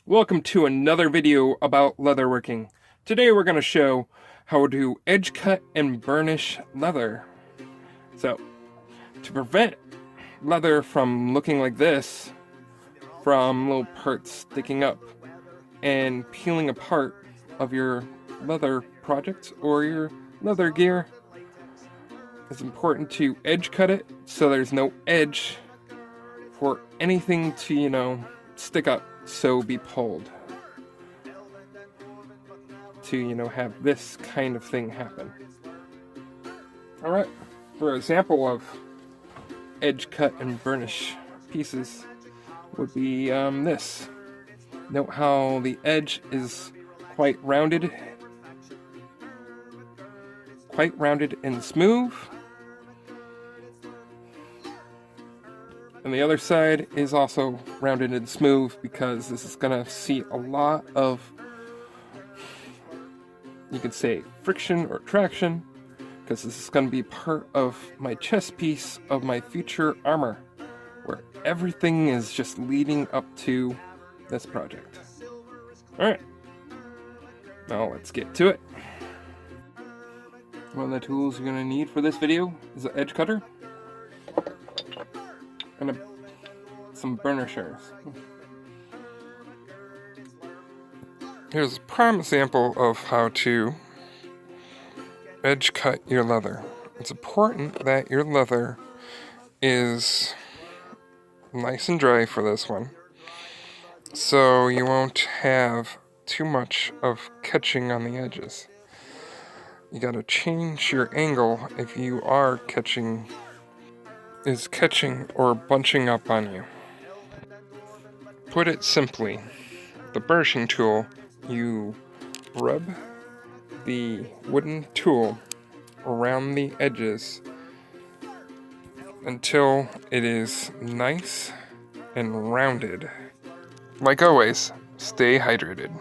Welcome to another video about leatherworking. Today we're going to show how to edge cut and burnish leather. So, to prevent leather from looking like this, from little parts sticking up and peeling apart of your leather projects or your leather gear, it's important to edge cut it so there's no edge for anything to, stick up, so be pulled. To, have this kind of thing happen. Alright, for an example of edge cut and burnish pieces would be this. Note how the edge is quite rounded and smooth. And the other side is also rounded and smooth because this is going to see a lot of, you could say, friction or traction, because this is going to be part of my chest piece of my future armor, where everything is just leading up to this project. Alright, now let's get to it. One of the tools you're going to need for this video is an edge cutter and some burnishers. Here's a prime example of how to edge cut your leather. It's important that your leather is nice and dry for this one, so you won't have too much of catching on the edges. You gotta change your angle if you are catching or bunching up on you. Put it simply, the burnishing tool, you rub the wooden tool around the edges until it is nice and rounded. Like always, stay hydrated.